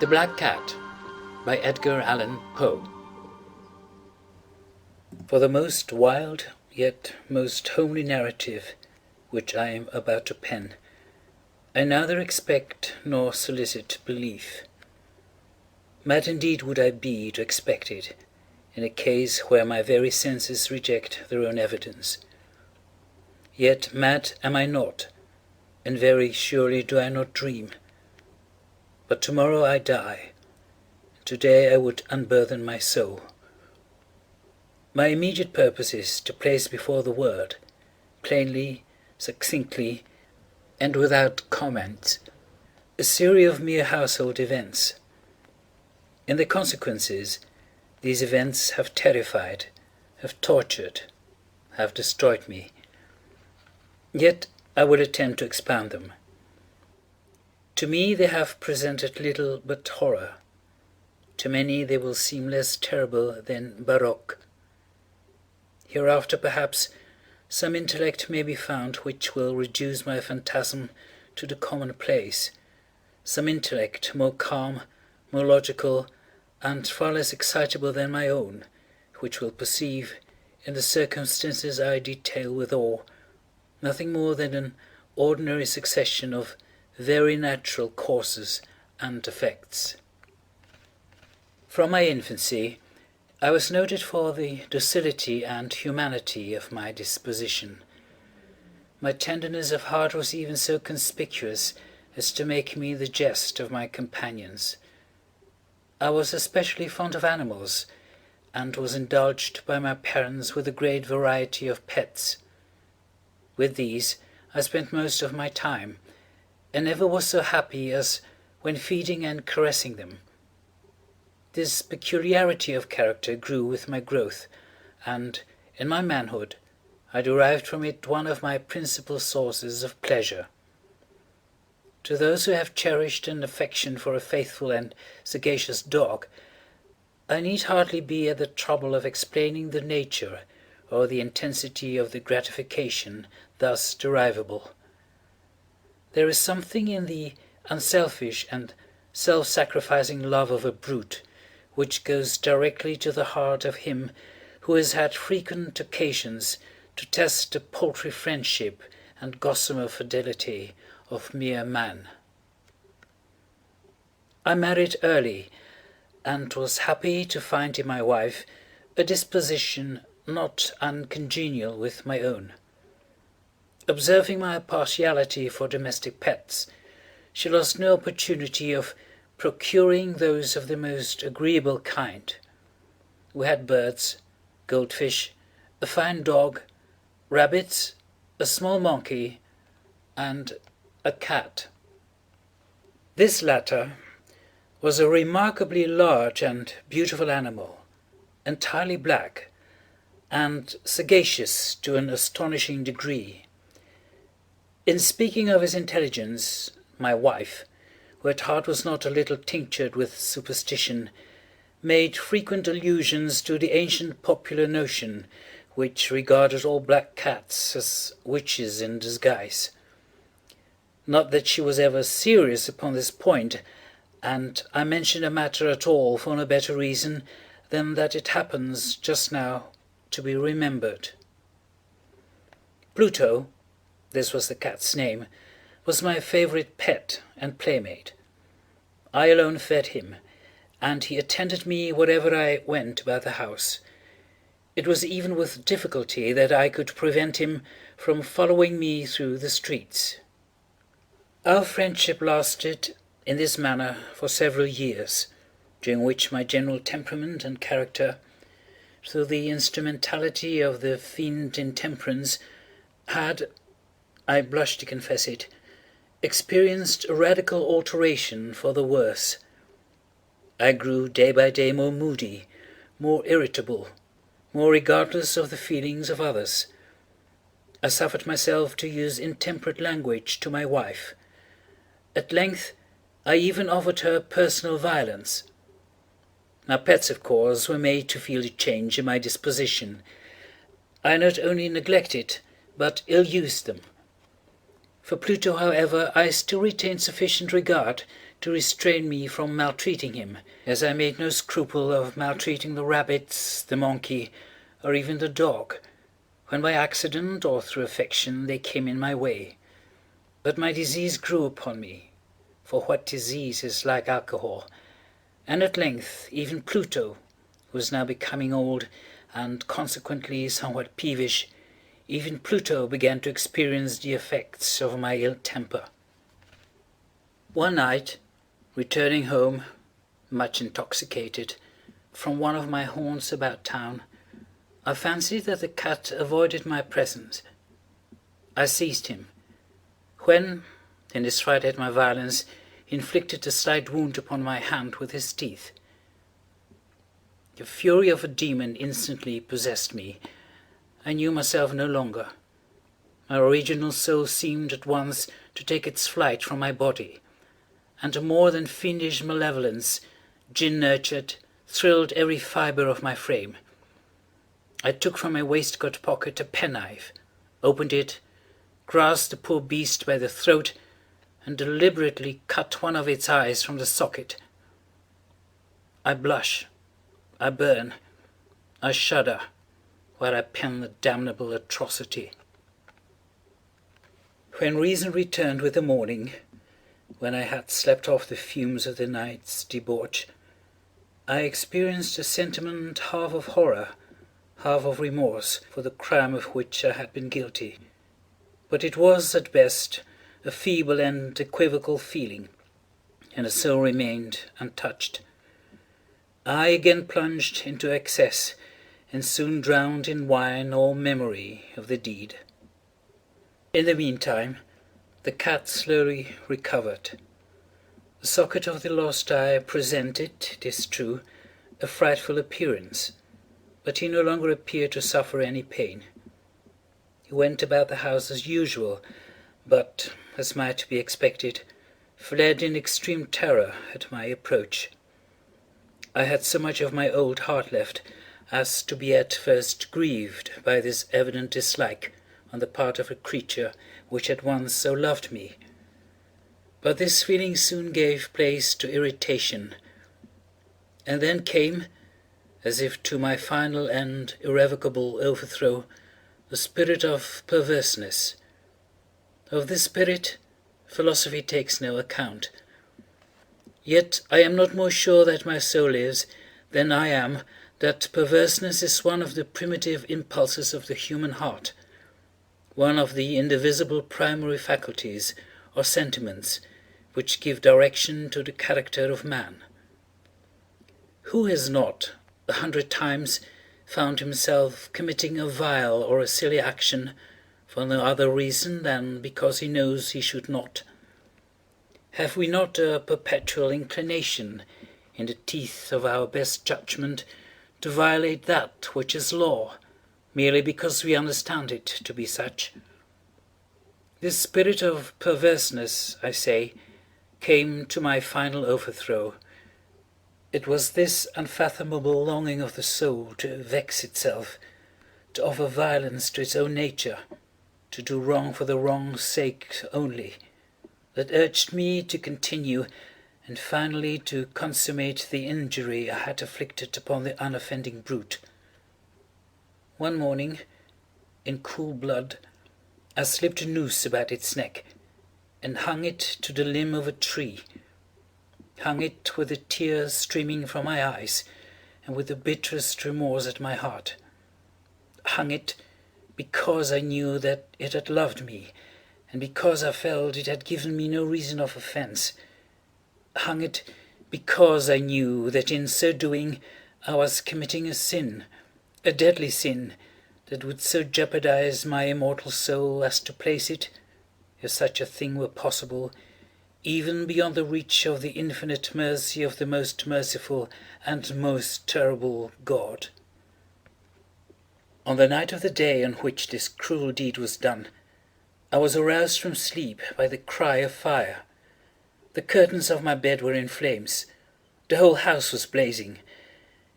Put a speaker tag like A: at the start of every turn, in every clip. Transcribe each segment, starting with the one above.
A: The Black Cat by Edgar Allan Poe. For the most wild yet most homely narrative which I am about to pen, I neither expect nor solicit belief. Mad indeed would I be to expect it, in a case where my very senses reject their own evidence. Yet mad am I not, and very surely do I not dream. But tomorrow I die. Today I would unburthen my soul. My immediate purpose is to place before the world, plainly, succinctly, and without comment, a series of mere household events. In the consequences, these events have terrified, have tortured, have destroyed me. Yet I will attempt to expound them. To me they have presented little but horror. To many they will seem less terrible than baroque. Hereafter perhaps some intellect may be found which will reduce my phantasm to the commonplace, some intellect more calm, more logical, and far less excitable than my own, which will perceive, in the circumstances I detail with awe, nothing more than an ordinary succession of very natural causes and effects. From my infancy I was noted for the docility and humanity of my disposition. My tenderness of heart was even so conspicuous as to make me the jest of my companions. I was especially fond of animals, and was indulged by my parents with a great variety of pets. With these I spent most of my time, and never was so happy as when feeding and caressing them. This peculiarity of character grew with my growth, and, in my manhood, I derived from it one of my principal sources of pleasure. To those who have cherished an affection for a faithful and sagacious dog, I need hardly be at the trouble of explaining the nature or the intensity of the gratification thus derivable. There is something in the unselfish and self-sacrificing love of a brute which goes directly to the heart of him who has had frequent occasions to test the paltry friendship and gossamer fidelity of mere man. I married early, and was happy to find in my wife a disposition not uncongenial with my own. Observing my partiality for domestic pets, she lost no opportunity of procuring those of the most agreeable kind. We had birds, goldfish, a fine dog, rabbits, a small monkey, and a cat. This latter was a remarkably large and beautiful animal, entirely black, and sagacious to an astonishing degree. In speaking of his intelligence, my wife, who at heart was not a little tinctured with superstition, made frequent allusions to the ancient popular notion which regarded all black cats as witches in disguise. Not that she was ever serious upon this point, and I mention the matter at all for no better reason than that it happens just now to be remembered. Pluto, this was the cat's name, was my favourite pet and playmate. I alone fed him, and he attended me wherever I went about the house. It was even with difficulty that I could prevent him from following me through the streets. Our friendship lasted in this manner for several years, during which my general temperament and character, through the instrumentality of the fiend intemperance, had, I blush to confess it, experienced a radical alteration for the worse. I grew day by day more moody, more irritable, more regardless of the feelings of others. I suffered myself to use intemperate language to my wife. At length I even offered her personal violence. My pets, of course, were made to feel the change in my disposition. I not only neglected, but ill-used them. For Pluto, however, I still retained sufficient regard to restrain me from maltreating him, as I made no scruple of maltreating the rabbits, the monkey, or even the dog, when by accident or through affection they came in my way. But my disease grew upon me, for what disease is like alcohol? And at length even Pluto, who was now becoming old and consequently somewhat peevish, even Pluto began to experience the effects of my ill temper. One night, returning home, much intoxicated, from one of my haunts about town, I fancied that the cat avoided my presence. I seized him, when, in his fright at my violence, he inflicted a slight wound upon my hand with his teeth. The fury of a demon instantly possessed me. I knew myself no longer. My original soul seemed at once to take its flight from my body, and a more than fiendish malevolence, gin-nurtured, thrilled every fibre of my frame. I took from my waistcoat pocket a penknife, opened it, grasped the poor beast by the throat, and deliberately cut one of its eyes from the socket. I blush, I burn, I shudder, while I pen the damnable atrocity. When reason returned with the morning, when I had slept off the fumes of the night's debauch, I experienced a sentiment half of horror, half of remorse for the crime of which I had been guilty, but it was at best a feeble and equivocal feeling, and the soul remained untouched. I again plunged into excess, and soon drowned in wine all memory of the deed. In the meantime, the cat slowly recovered. The socket of the lost eye presented, it is true, a frightful appearance, but he no longer appeared to suffer any pain. He went about the house as usual, but, as might be expected, fled in extreme terror at my approach. I had so much of my old heart left as to be at first grieved by this evident dislike on the part of a creature which had once so loved me. But this feeling soon gave place to irritation, and then came, as if to my final and irrevocable overthrow, the spirit of perverseness. Of this spirit philosophy takes no account. Yet I am not more sure that my soul is, than I am that perverseness is one of the primitive impulses of the human heart, one of the indivisible primary faculties or sentiments which give direction to the character of man. Who has not, 100 times, found himself committing a vile or a silly action for no other reason than because he knows he should not? Have we not a perpetual inclination, in the teeth of our best judgment, to violate that which is law, merely because we understand it to be such? This spirit of perverseness, I say, came to my final overthrow. It was this unfathomable longing of the soul to vex itself, to offer violence to its own nature, to do wrong for the wrong's sake only, that urged me to continue and finally to consummate the injury I had inflicted upon the unoffending brute. One morning, in cool blood, I slipped a noose about its neck and hung it to the limb of a tree, hung it with the tears streaming from my eyes and with the bitterest remorse at my heart, hung it because I knew that it had loved me, and because I felt it had given me no reason of offence, hung it because I knew that in so doing I was committing a sin, a deadly sin, that would so jeopardize my immortal soul as to place it, if such a thing were possible, even beyond the reach of the infinite mercy of the most merciful and most terrible God. On the night of the day on which this cruel deed was done, I was aroused from sleep by the cry of fire. The curtains of my bed were in flames. The whole house was blazing.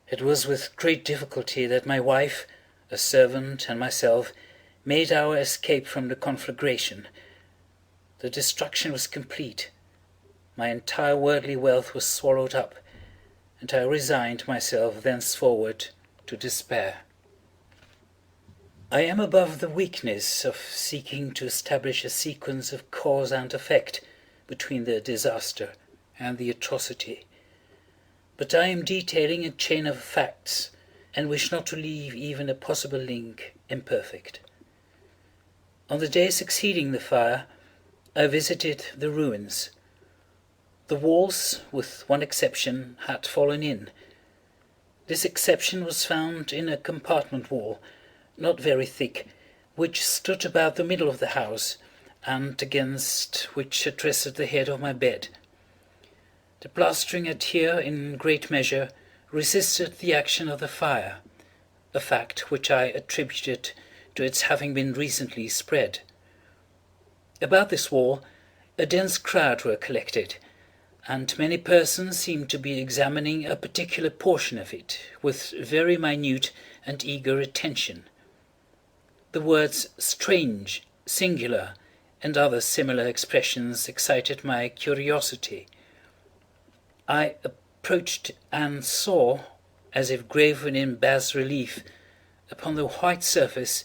A: It was with great difficulty that my wife, a servant, and myself made our escape from the conflagration. The destruction was complete. my entire worldly wealth was swallowed up, and I resigned myself thenceforward to despair. I am above the weakness of seeking to establish a sequence of cause and effect between the disaster and the atrocity, but I am detailing a chain of facts, and wish not to leave even a possible link imperfect. On the day succeeding the fire, I visited the ruins. The walls, with one exception, had fallen in. This exception was found in a compartment wall, not very thick, which stood about the middle of the house, and against which had rested the head of my bed. The plastering had here, in great measure, resisted the action of the fire, a fact which I attributed to its having been recently spread. About this wall a dense crowd were collected, and many persons seemed to be examining a particular portion of it with very minute and eager attention. The words strange, singular, and other similar expressions excited my curiosity. I approached and saw, as if graven in bas relief upon the white surface,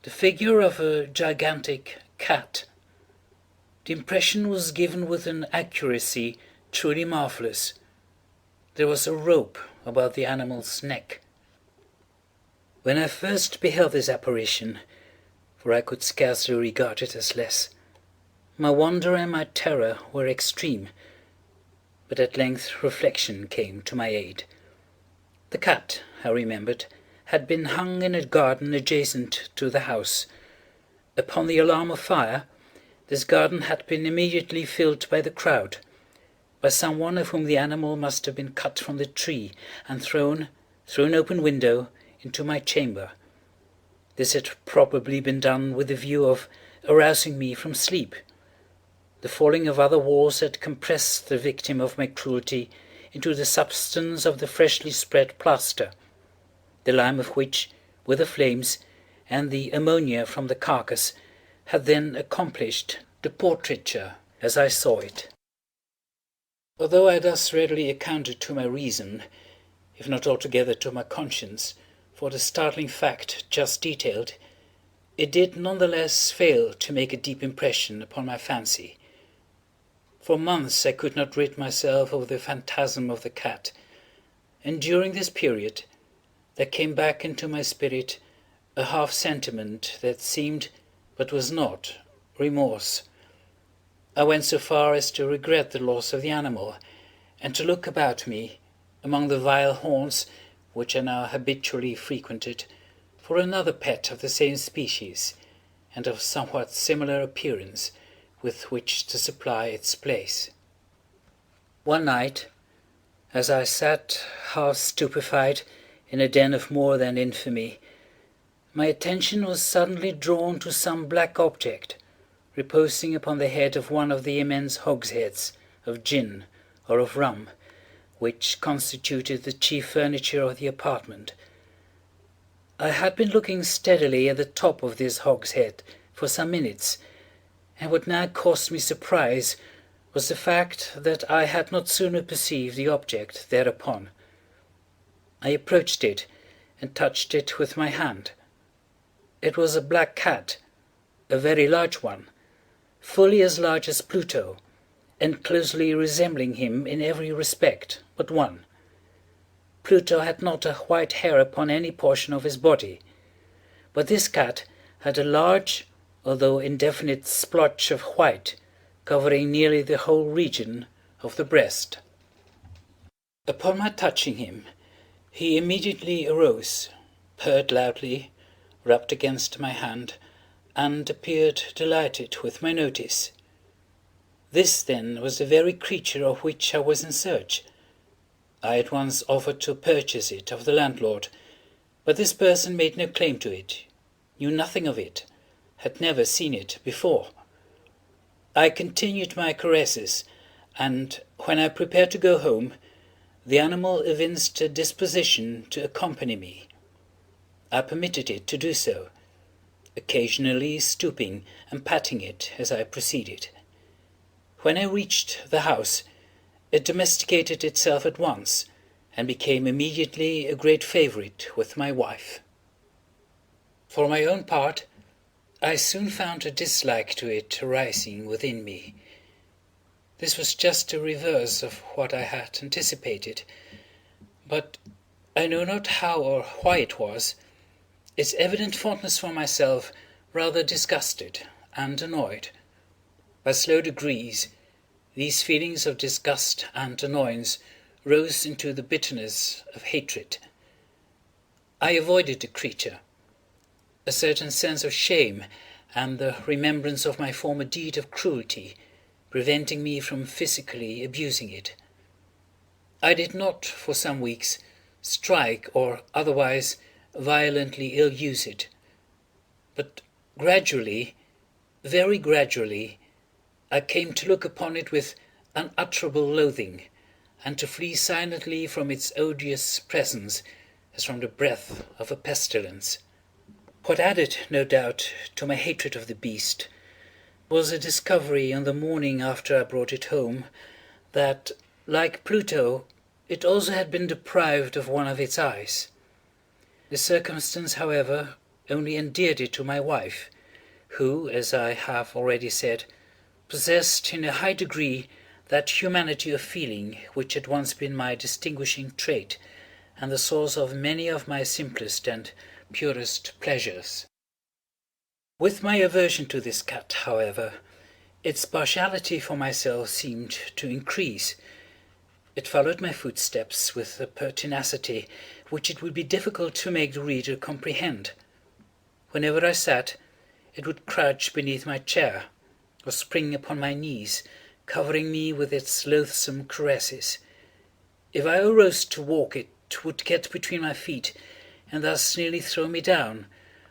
A: the figure of a gigantic cat. The impression was given with an accuracy truly marvellous. There was a rope about the animal's neck. When I first beheld this apparition, for I could scarcely regard it as less, my wonder and my terror were extreme, but at length reflection came to my aid. The cat, I remembered, had been hung in a garden adjacent to the house. Upon the alarm of fire, this garden had been immediately filled by the crowd, by some one of whom the animal must have been cut from the tree and thrown, through an open window, into my chamber. This had probably been done with the view of arousing me from sleep. The falling of other walls had compressed the victim of my cruelty into the substance of the freshly spread plaster, the lime of which, with the flames, and the ammonia from the carcass, had then accomplished the portraiture as I saw it. Although I thus readily accounted to my reason, if not altogether to my conscience, for the startling fact just detailed, it did none the less fail to make a deep impression upon my fancy. For months I could not rid myself of the phantasm of the cat, and during this period there came back into my spirit a half-sentiment that seemed, but was not, remorse. I went so far as to regret the loss of the animal, and to look about me, among the vile haunts which I now habitually frequented, for another pet of the same species, and of somewhat similar appearance, with which to supply its place. One night, as I sat half stupefied in a den of more than infamy, my attention was suddenly drawn to some black object reposing upon the head of one of the immense hogsheads of gin or of rum, which constituted the chief furniture of the apartment. I had been looking steadily at the top of this hogshead for some minutes, and what now caused me surprise was the fact that I had not sooner perceived the object thereupon. I approached it and touched it with my hand. It was a black cat, a very large one, fully as large as Pluto, and closely resembling him in every respect but one. Pluto had not a white hair upon any portion of his body, but this cat had a large, although indefinite, splotch of white covering nearly the whole region of the breast. Upon my touching him, he immediately arose, purred loudly, rubbed against my hand, and appeared delighted with my notice. This, then, was the very creature of which I was in search. I at once offered to purchase it of the landlord, but this person made no claim to it, knew nothing of it, had never seen it before. I continued my caresses, and when I prepared to go home, the animal evinced a disposition to accompany me. I permitted it to do so, occasionally stooping and patting it as I proceeded. When I reached the house, it domesticated itself at once, and became immediately a great favourite with my wife. For my own part, I soon found a dislike to it arising within me. This was just the reverse of what I had anticipated, but I know not how or why it was, its evident fondness for myself rather disgusted and annoyed. By slow degrees, these feelings of disgust and annoyance rose into the bitterness of hatred. I avoided the creature, a certain sense of shame and the remembrance of my former deed of cruelty preventing me from physically abusing it. I did not, for some weeks, strike or otherwise violently ill-use it, but gradually, very gradually, I came to look upon it with unutterable loathing, and to flee silently from its odious presence as from the breath of a pestilence. What added, no doubt, to my hatred of the beast was a discovery on the morning after I brought it home, that, like Pluto, it also had been deprived of one of its eyes. The circumstance, however, only endeared it to my wife, who, as I have already said, possessed in a high degree that humanity of feeling which had once been my distinguishing trait and the source of many of my simplest and purest pleasures. With my aversion to this cat, however, its partiality for myself seemed to increase. It followed my footsteps with a pertinacity which it would be difficult to make the reader comprehend. Whenever I sat, it would crouch beneath my chair, or spring upon my knees, covering me with its loathsome caresses. If I arose to walk, it would get between my feet, and thus nearly throw me down,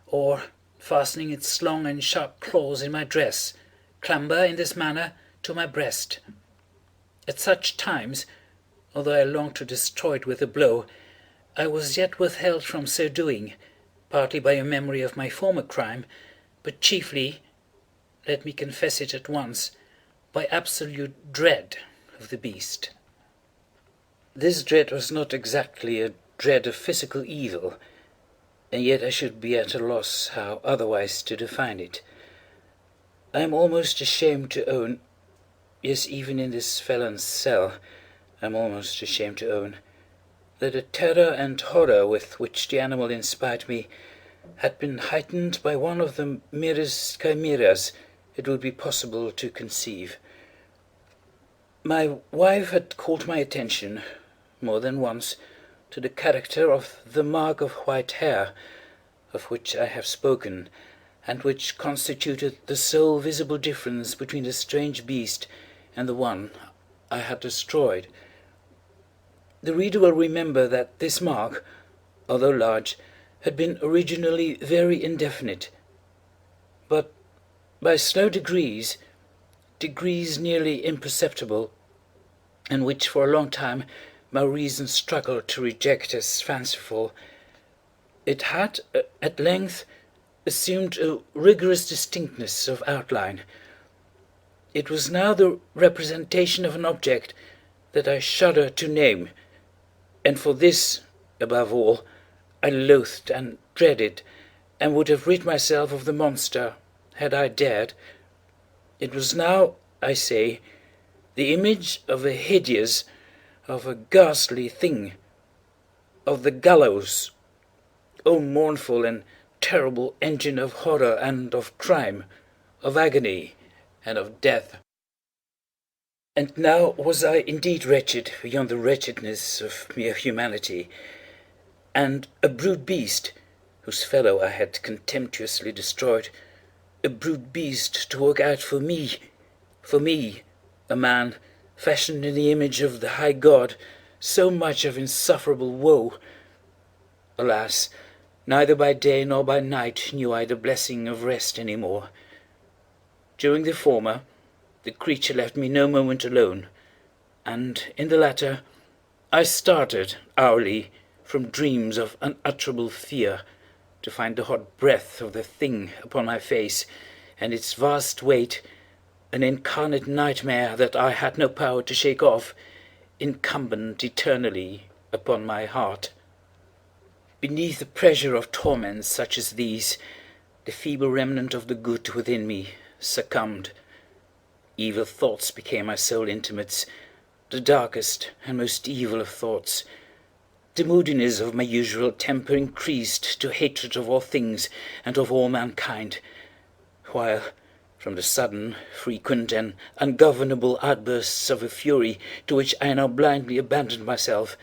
A: or, fastening its long and sharp claws in my dress, clamber in this manner to my breast. At such times, although I longed to destroy it with a blow, I was yet withheld from so doing, partly by a memory of my former crime, but chiefly, let me confess it at once, by absolute dread of the beast. This dread was not exactly a dread of physical evil, and yet I should be at a loss how otherwise to define it. I am almost ashamed to own, yes, even in this felon's cell, I am almost ashamed to own, that the terror and horror with which the animal inspired me had been heightened by one of the merest chimeras it would be possible to conceive. My wife had called my attention, more than once, to the character of the mark of white hair, of which I have spoken, and which constituted the sole visible difference between the strange beast and the one I had destroyed. The reader will remember that this mark, although large, had been originally very indefinite, but by slow degrees nearly imperceptible, and which for a long time my reason struggled to reject as fanciful, it had at length assumed a rigorous distinctness of outline. It was now the representation of an object that I shudder to name, and for this, above all, I loathed and dreaded, and would have rid myself of the monster had I dared. It was now, I say, the image of a hideous, of a ghastly thing, of the gallows, O mournful and terrible engine of horror and of crime, of agony and of death. And now was I indeed wretched beyond the wretchedness of mere humanity, and a brute beast, whose fellow I had contemptuously destroyed, a brute beast to work out for me, a man fashioned in the image of the high God, so much of insufferable woe. Alas, neither by day nor by night knew I the blessing of rest any more. During the former, the creature left me no moment alone, and in the latter I started hourly from dreams of unutterable fear, to find the hot breath of the thing upon my face, and its vast weight, an incarnate nightmare that I had no power to shake off, incumbent eternally upon my heart. Beneath the pressure of torments such as these, the feeble remnant of the good within me succumbed. Evil thoughts became my sole intimates, the darkest and most evil of thoughts. The moodiness of my usual temper increased to hatred of all things and of all mankind, while, from the sudden, frequent, and ungovernable outbursts of a fury to which I now blindly abandoned myself,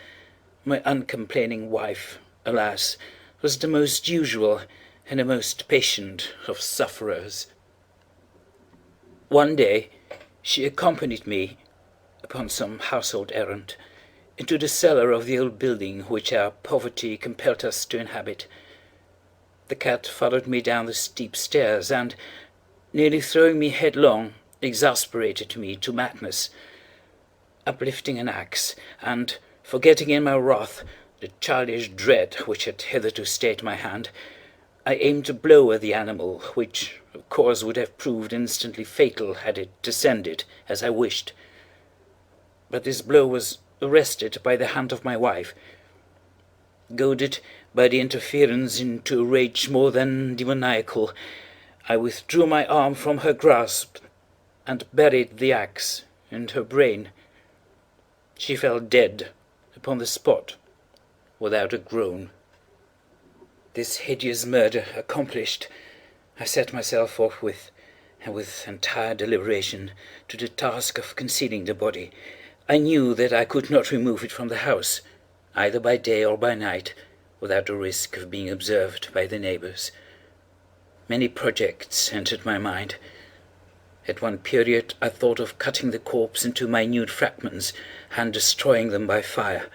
A: my uncomplaining wife, alas, was the most usual and the most patient of sufferers. One day she accompanied me, upon some household errand, into the cellar of the old building which our poverty compelled us to inhabit. The cat followed me down the steep stairs, and, nearly throwing me headlong, exasperated me to madness. Uplifting an axe, and forgetting in my wrath the childish dread which had hitherto stayed my hand, I aimed a blow at the animal, which, of course, would have proved instantly fatal had it descended as I wished. But this blow was arrested by the hand of my wife. Goaded by the interference into a rage more than demoniacal, I withdrew my arm from her grasp and buried the axe in her brain. She fell dead upon the spot without a groan. This hideous murder accomplished, I set myself forthwith, and with entire deliberation, to the task of concealing the body. I knew that I could not remove it from the house, either by day or by night, without the risk of being observed by the neighbours. Many projects entered my mind. At one period I thought of cutting the corpse into minute fragments and destroying them by fire.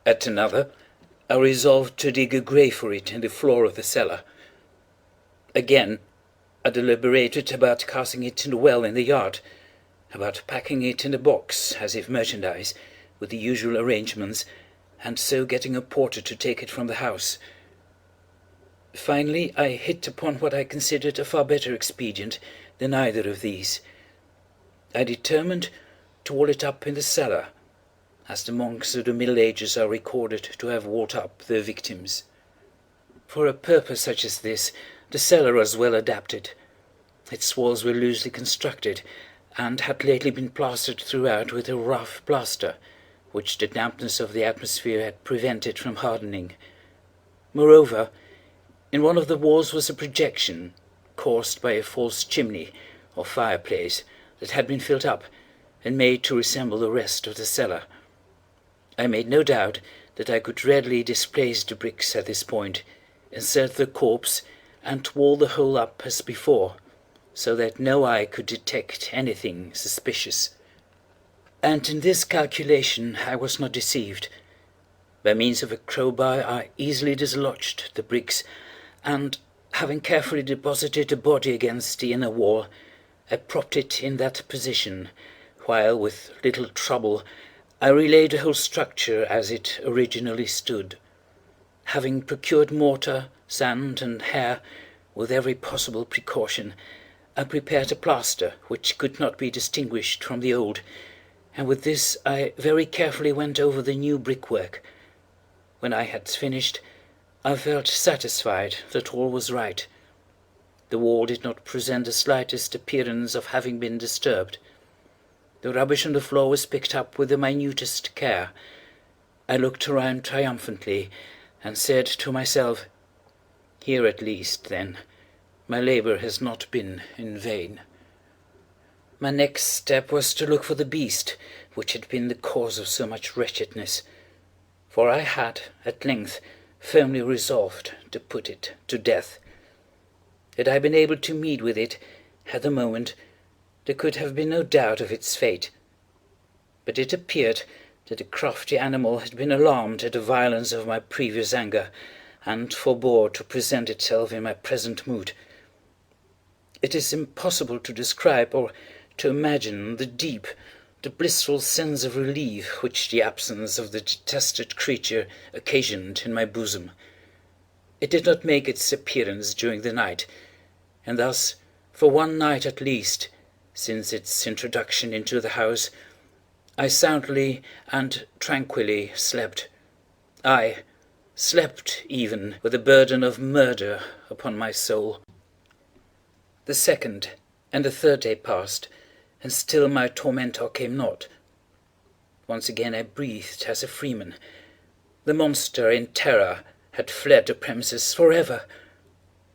A: At another, I resolved to dig a grave for it in the floor of the cellar. Again, I deliberated about casting it in the well in the yard, about packing it in a box as if merchandise, with the usual arrangements, and so getting a porter to take it from the house. Finally, I hit upon what I considered a far better expedient than either of these. I determined to wall it up in the cellar, as the monks of the Middle Ages are recorded to have walled up their victims. For a purpose such as this, the cellar was well adapted. Its walls were loosely constructed, and had lately been plastered throughout with a rough plaster, which the dampness of the atmosphere had prevented from hardening. Moreover, in one of the walls was a projection, caused by a false chimney or fireplace that had been filled up, and made to resemble the rest of the cellar. I made no doubt that I could readily displace the bricks at this point, insert the corpse, and wall the whole up as before, so that no eye could detect anything suspicious. And in this calculation I was not deceived. By means of a crowbar I easily dislodged the bricks, and, having carefully deposited the body against the inner wall, I propped it in that position, while, with little trouble, I relaid the whole structure as it originally stood. Having procured mortar, sand, and hair, with every possible precaution, I prepared a plaster which could not be distinguished from the old, and with this I very carefully went over the new brickwork. When I had finished, I felt satisfied that all was right. The wall did not present the slightest appearance of having been disturbed. The rubbish on the floor was picked up with the minutest care. I looked around triumphantly, and said to myself, "Here at least, then, my labour has not been in vain." My next step was to look for the beast which had been the cause of so much wretchedness, for I had, at length, firmly resolved to put it to death. Had I been able to meet with it at the moment, there could have been no doubt of its fate. But it appeared that the crafty animal had been alarmed at the violence of my previous anger, and forbore to present itself in my present mood. It is impossible to describe or to imagine the deep, the blissful sense of relief which the absence of the detested creature occasioned in my bosom. It did not make its appearance during the night, and thus, for one night at least, since its introduction into the house, I soundly and tranquilly slept. I slept even with the burden of murder upon my soul. The second and the third day passed, and still my tormentor came not. Once again I breathed as a freeman. The monster, in terror, had fled the premises forever.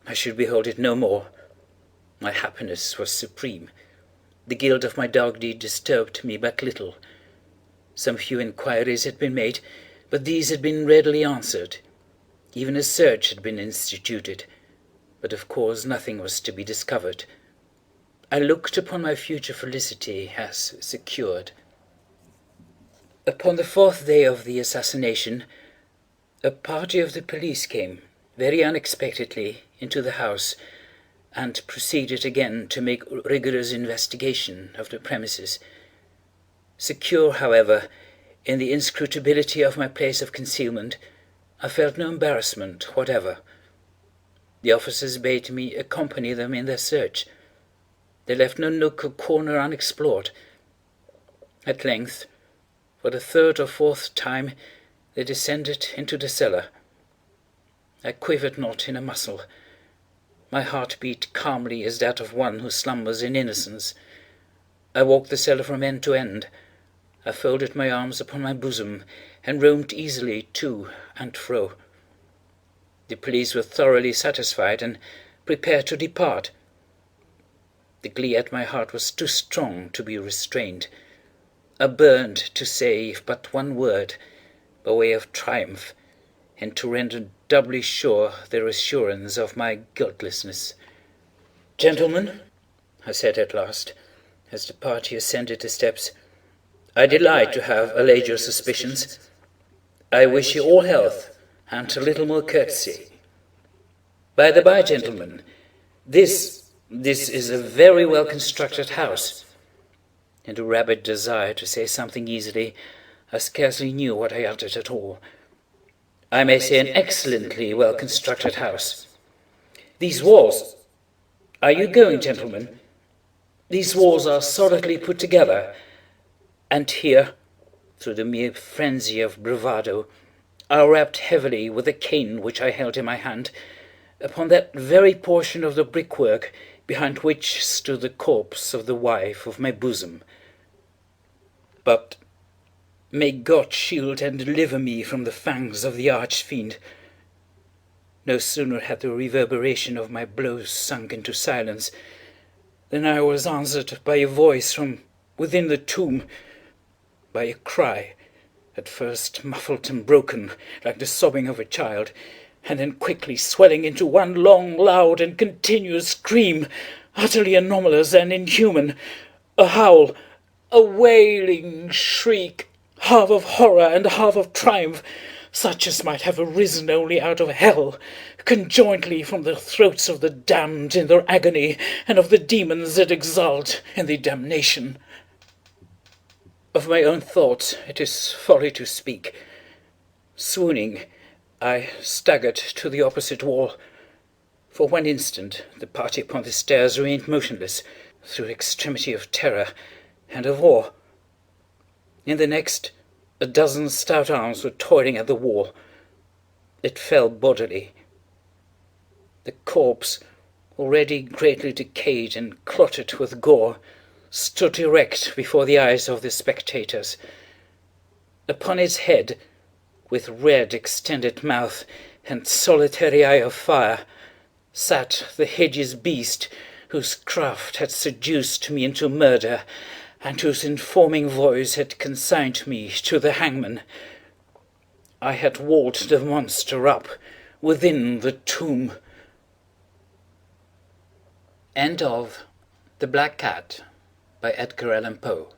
A: I should behold it no more. My happiness was supreme. The guilt of my dog deed disturbed me but little. Some few inquiries had been made, but these had been readily answered. Even a search had been instituted, but of course nothing was to be discovered. I looked upon my future felicity as secured. Upon the fourth day of the assassination, a party of the police came, very unexpectedly, into the house, and proceeded again to make rigorous investigation of the premises. Secure, however, in the inscrutability of my place of concealment, I felt no embarrassment whatever. The officers bade me accompany them in their search. They left no nook or corner unexplored. At length, for the third or fourth time, they descended into the cellar. I quivered not in a muscle. My heart beat calmly as that of one who slumbers in innocence. I walked the cellar from end to end. I folded my arms upon my bosom, and roamed easily to and fro. The police were thoroughly satisfied, and prepared to depart. The glee at my heart was too strong to be restrained. I burned to say but one word, by way of triumph, and to render doubly sure their assurance of my guiltlessness. "Gentlemen," I said at last, as the party ascended the steps, "I delight to have allayed your suspicions. I wish you all health, and a little more courtesy. By the by, gentlemen, this is a very well-constructed house." In the rabid desire to say something easily, I scarcely knew what I uttered at all. "I may say an excellently well-constructed house. These walls— Are you going, gentlemen? These walls are solidly put together, and here, through the mere frenzy of bravado, I rapped heavily with the cane which I held in my hand, upon that very portion of the brickwork behind which stood the corpse of the wife of my bosom. But may God shield and deliver me from the fangs of the arch-fiend! No sooner had the reverberation of my blows sunk into silence than I was answered by a voice from within the tomb, by a cry, at first muffled and broken like the sobbing of a child, and then quickly swelling into one long, loud, and continuous scream, utterly anomalous and inhuman, a howl, a wailing shriek, half of horror and half of triumph, such as might have arisen only out of hell, conjointly from the throats of the damned in their agony, and of the demons that exult in their damnation. Of my own thoughts it is folly to speak. Swooning, I staggered to the opposite wall. For one instant the party upon the stairs remained motionless, through extremity of terror and of awe. In the next, a dozen stout arms were toiling at the wall. It fell bodily. The corpse, already greatly decayed and clotted with gore, stood erect before the eyes of the spectators. Upon its head, with red extended mouth and solitary eye of fire, sat the hideous beast whose craft had seduced me into murder, and whose informing voice had consigned me to the hangman. I had walled the monster up within the tomb. End of The Black Cat by Edgar Allan Poe.